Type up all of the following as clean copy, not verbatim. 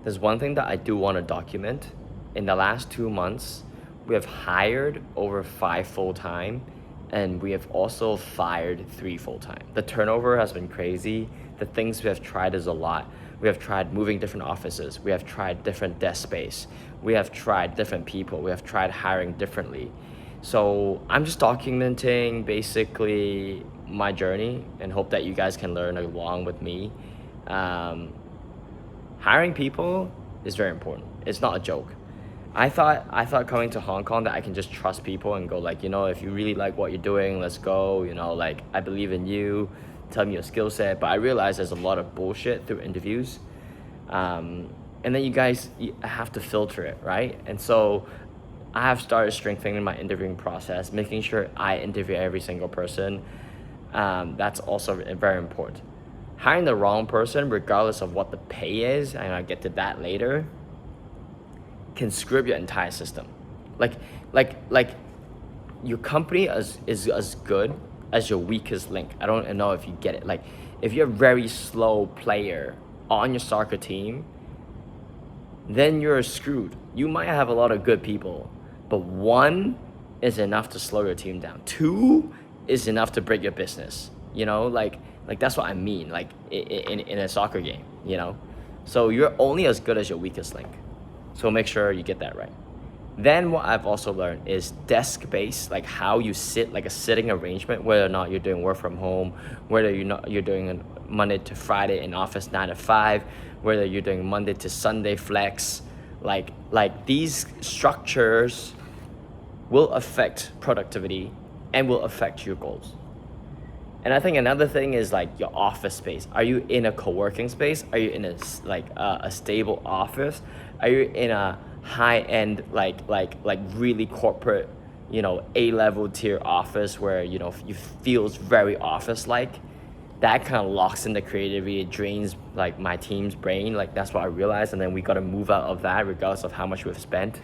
there's one thing that I do want to document. In the last 2 months, we have hired over 5 full-time, and we have also fired 3 full-time. The turnover has been crazy. The things we have tried is a lot. We have tried moving different offices. We have tried different desk space. We have tried different people. We have tried hiring differently. So I'm just documenting basically my journey and hope that you guys can learn along with me. Um, Hiring people is very important. It's not a joke. I thought coming to Hong Kong that I can just trust people and go like, if you really like what you're doing, let's go. Like I believe in you. Tell me your skill set. But I realize there's a lot of bullshit through interviews, and then you have to filter it, right? And so I have started strengthening my interviewing process, making sure I interview every single person. That's also very important. Hiring the wrong person, regardless of what the pay is, and I'll get to that later, can screw up your entire system. Like your company is as good as your weakest link. I don't know if you get it. Like if you're a very slow player on your soccer team, then you're screwed. You might have a lot of good people, but one is enough to slow your team down. Two is enough to break your business. Like that's what I mean. Like in a soccer game. So you're only as good as your weakest link. So make sure you get that right. Then what I've also learned is desk-based, like how you sit, like a sitting arrangement, whether or not you're doing work from home, whether you're doing a Monday to Friday in office 9 to 5, whether you're doing Monday to Sunday flex, like these structures will affect productivity and will affect your goals. And I think another thing is like your office space. Are you in a co-working space? Are you in a stable office? Are you in a high-end like really corporate, A-level tier office where you feels very office-like? That kind of locks in the creativity. It drains like my team's brain. Like that's what I realized. And then we got to move out of that regardless of how much we've spent,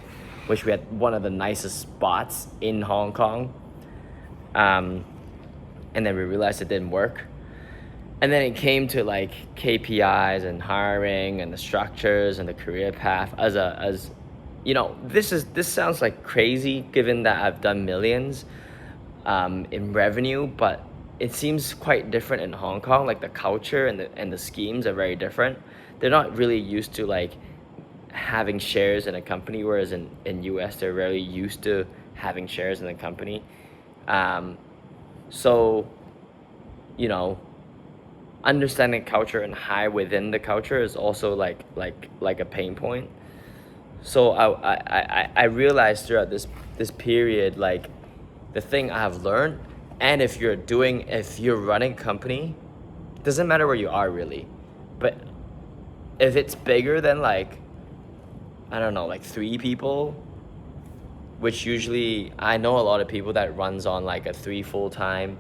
which we had one of the nicest spots in Hong Kong. And then we realized it didn't work. And then it came to like KPIs and hiring and the structures and the career path this sounds like crazy given that I've done millions in revenue, but it seems quite different in Hong Kong. Like the culture and the schemes are very different. They're not really used to like having shares in a company, whereas in US they're really used to having shares in the company. So, understanding culture and high within the culture is also like a pain point. So I realized throughout this period, like the thing I have learned, and if you're running a company, doesn't matter where you are really, but if it's bigger than like, I don't know, like 3 people, which usually I know a lot of people that runs on like a 3 full-time,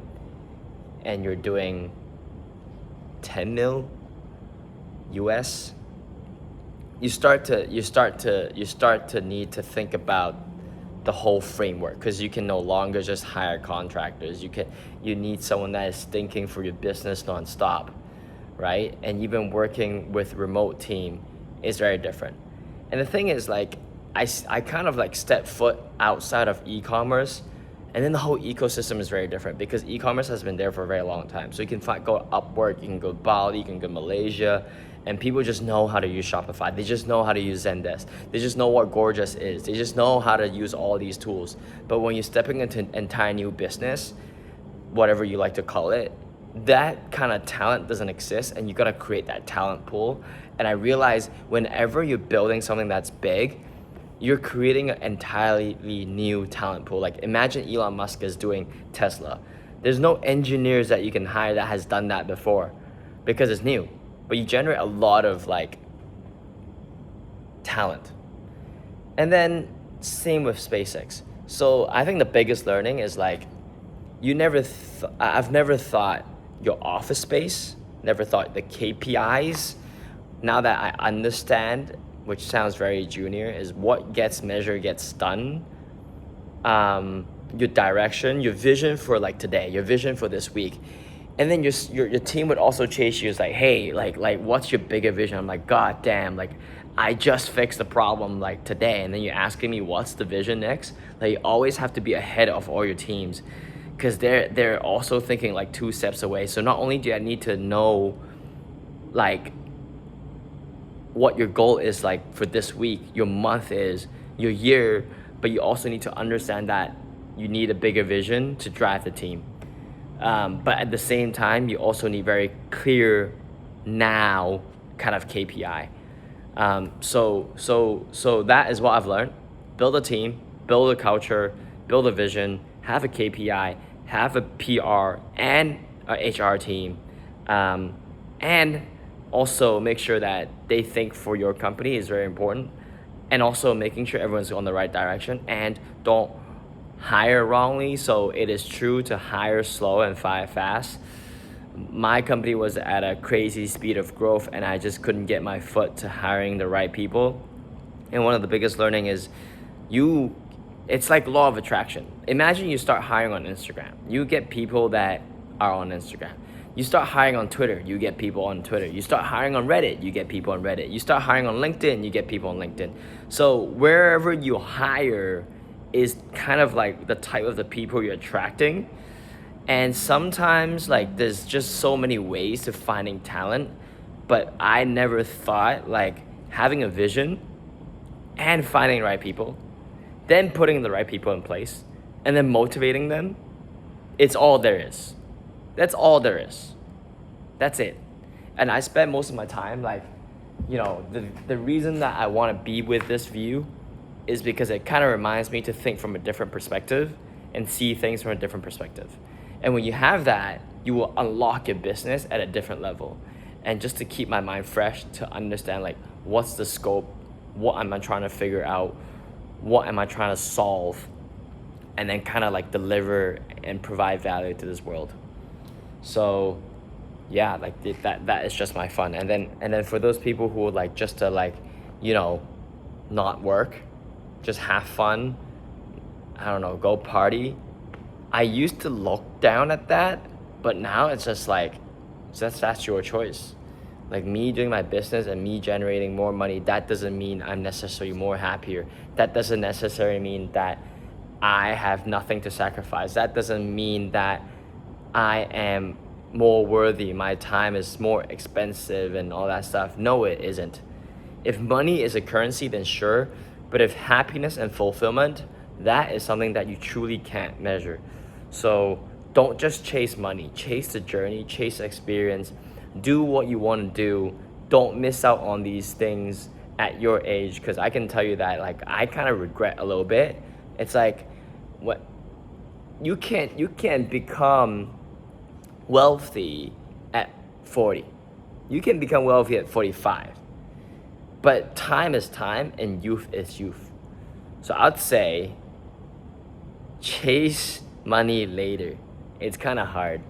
and you're doing 10 mil US, you start to need to think about the whole framework, because you can no longer just hire contractors. You need someone that is thinking for your business nonstop, right? And even working with remote team is very different. And the thing is, like, I kind of like step foot outside of e-commerce, and then the whole ecosystem is very different because e-commerce has been there for a very long time. So you can go Upwork, you can go Bali, you can go Malaysia, and people just know how to use Shopify. They just know how to use Zendesk. They just know what Gorgeous is. They just know how to use all these tools. But when you're stepping into an entire new business, whatever you like to call it, that kind of talent doesn't exist, and you gotta create that talent pool. And I realize whenever you're building something that's big, you're creating an entirely new talent pool. Like imagine Elon Musk is doing Tesla. There's no engineers that you can hire that has done that before because it's new. But you generate a lot of like talent. And then same with SpaceX. So I think the biggest learning is like, I've never thought your office space, never thought the KPIs. Now that I understand, which sounds very junior, is what gets measured gets done. Your direction, your vision for like today, your vision for this week And then your team would also chase you. It's like, hey, like what's your bigger vision? I'm like, God damn, like I just fixed the problem like today. And then you're asking me what's the vision next? Like you always have to be ahead of all your teams, because they're also thinking like 2 steps away. So not only do I need to know like what your goal is like for this week, your month is, your year, but you also need to understand that you need a bigger vision to drive the team. But at the same time, you also need very clear now kind of KPI. So that is what I've learned. Build a team, build a culture, build a vision, have a KPI, have a PR and a HR team, and also make sure that they think for your company is very important, and also making sure everyone's on the right direction, and don't hire wrongly. So it is true to hire slow and fire fast. My company was at a crazy speed of growth and I just couldn't get my foot to hiring the right people. And one of the biggest learning is it's like law of attraction. Imagine you start hiring on Instagram. You get people that are on Instagram. You start hiring on Twitter, you get people on Twitter. You start hiring on Reddit, you get people on Reddit. You start hiring on LinkedIn, you get people on LinkedIn. So wherever you hire is kind of like the type of the people you're attracting. And sometimes like there's just so many ways to finding talent, but I never thought like having a vision and finding the right people, then putting the right people in place, and then motivating them, it's all there is. That's all there is. That's it. And I spend most of my time like, the reason that I want to be with this view is because it kind of reminds me to think from a different perspective and see things from a different perspective. And when you have that, you will unlock your business at a different level. And just to keep my mind fresh, to understand like what's the scope, what am I trying to figure out, what am I trying to solve, and then kind of like deliver and provide value to this world. So yeah, like that is just my fun. And then for those people who would like just to like, not work, just have fun, I don't know, go party. I used to look down at that, but now it's just like, that's your choice. Like me doing my business and me generating more money, that doesn't mean I'm necessarily more happier. That doesn't necessarily mean that I have nothing to sacrifice. That doesn't mean that I am more worthy, my time is more expensive and all that stuff. No, it isn't. If money is a currency, then sure, but if happiness and fulfillment, that is something that you truly can't measure. So don't just chase money, chase the journey, chase the experience, do what you want to do. Don't miss out on these things at your age, because I can tell you that like I kind of regret a little bit. It's like, what you can't become wealthy at 40. You can become wealthy at 45. But time is time and youth is youth. So I'd say chase money later. It's kind of hard,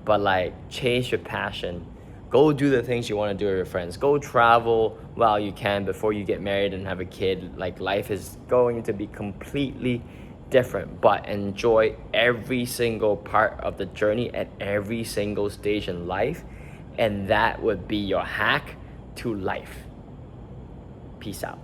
but like chase your passion. Go do the things you want to do with your friends. Go travel while you can before you get married and have a kid. Like life is going to be completely different, but enjoy every single part of the journey at every single stage in life, and that would be your hack to life. Peace out.